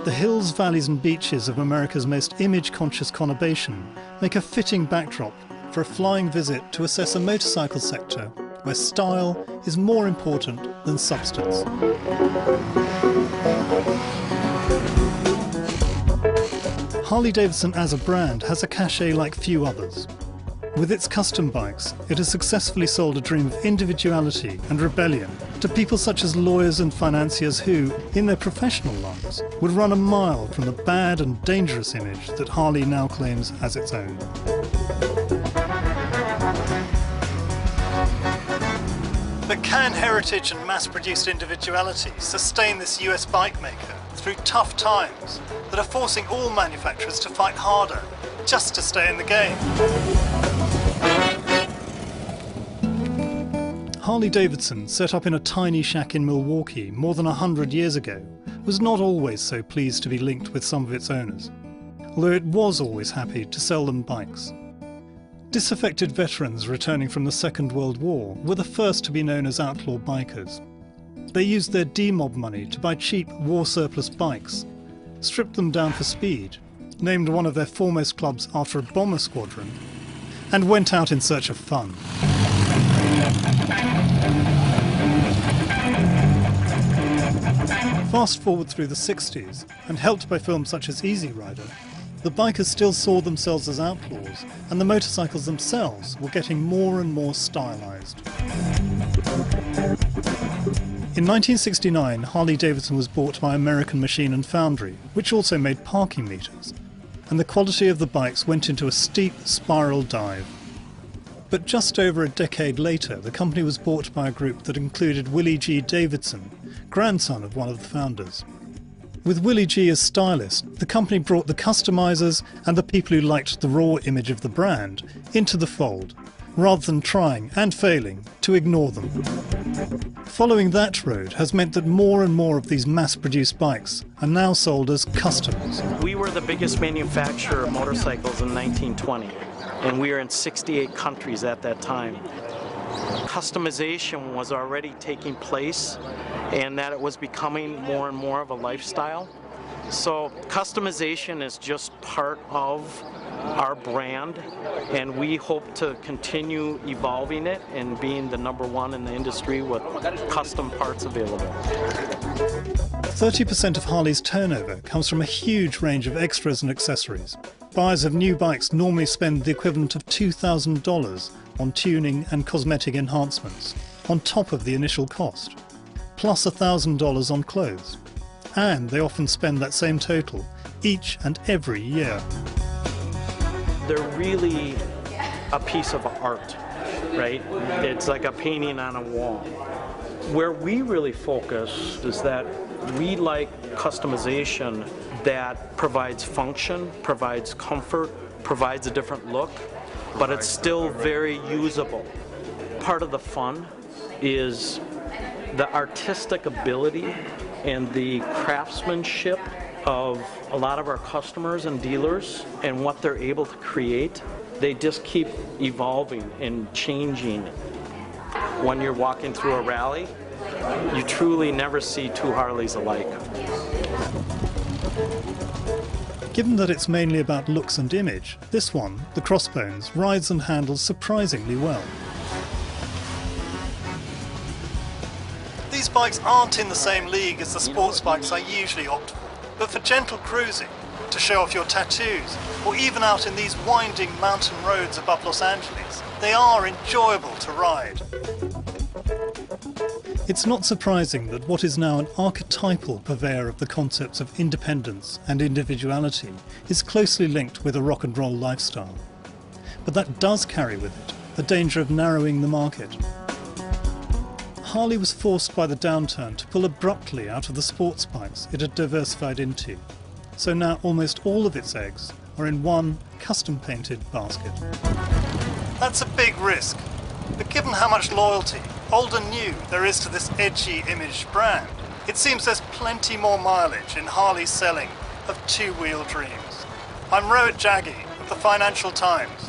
The hills, valleys and beaches of America's most image-conscious conurbation make a fitting backdrop for a flying visit to assess a motorcycle sector where style is more important than substance. Harley-Davidson as a brand has a cachet like few others. With its custom bikes, it has successfully sold a dream of individuality and rebellion to people such as lawyers and financiers who, in their professional lives, would run a mile from the bad and dangerous image that Harley now claims as its own. But can heritage and mass-produced individuality sustain this US bike maker through tough times that are forcing all manufacturers to fight harder just to stay in the game? Harley-Davidson, set up in a tiny shack in Milwaukee more than 100 years ago, was not always so pleased to be linked with some of its owners, although it was always happy to sell them bikes. Disaffected veterans returning from the Second World War were the first to be known as outlaw bikers. They used their demob money to buy cheap war surplus bikes, stripped them down for speed, named one of their foremost clubs after a bomber squadron, and went out in search of fun. Fast forward through the 60s, and helped by films such as Easy Rider, the bikers still saw themselves as outlaws, and the motorcycles themselves were getting more and more stylized. In 1969, Harley-Davidson was bought by American Machine and Foundry, which also made parking meters, and the quality of the bikes went into a steep spiral dive. But just over a decade later, the company was bought by a group that included Willie G. Davidson, grandson of one of the founders. With Willie G as stylist, the company brought the customizers and the people who liked the raw image of the brand into the fold, rather than trying and failing to ignore them. Following that road has meant that more and more of these mass-produced bikes are now sold as customs. We were the biggest manufacturer of motorcycles in 1920, and we were in 68 countries at that time. Customization was already taking place, and that it was becoming more and more of a lifestyle. So customization is just part of our brand, and we hope to continue evolving it and being the #1 in the industry with custom parts available. 30% of Harley's turnover comes from a huge range of extras and accessories. Buyers of new bikes normally spend the equivalent of $2,000 on tuning and cosmetic enhancements, on top of the initial cost, plus $1,000 on clothes. And they often spend that same total each and every year. They're really a piece of art, right? It's like a painting on a wall. Where we really focus is that we like customization that provides function, provides comfort, provides a different look, but it's still very usable. Part of the fun is the artistic ability and the craftsmanship of a lot of our customers and dealers and what they're able to create. They just keep evolving and changing. When you're walking through a rally, you truly never see two Harleys alike. Given that it's mainly about looks and image, this one, the Crossbones, rides and handles surprisingly well. These bikes aren't in the same league as the sports bikes I usually opt for, but for gentle cruising, to show off your tattoos, or even out in these winding mountain roads above Los Angeles, they are enjoyable to ride. It's not surprising that what is now an archetypal purveyor of the concepts of independence and individuality is closely linked with a rock and roll lifestyle. But that does carry with it the danger of narrowing the market. Harley was forced by the downturn to pull abruptly out of the sports bikes it had diversified into, so now almost all of its eggs are in one custom-painted basket. That's a big risk, but given how much loyalty, old and new, there is to this edgy imaged brand, it seems there's plenty more mileage in Harley's selling of two-wheel dreams. I'm Rohit Jaggi of the Financial Times.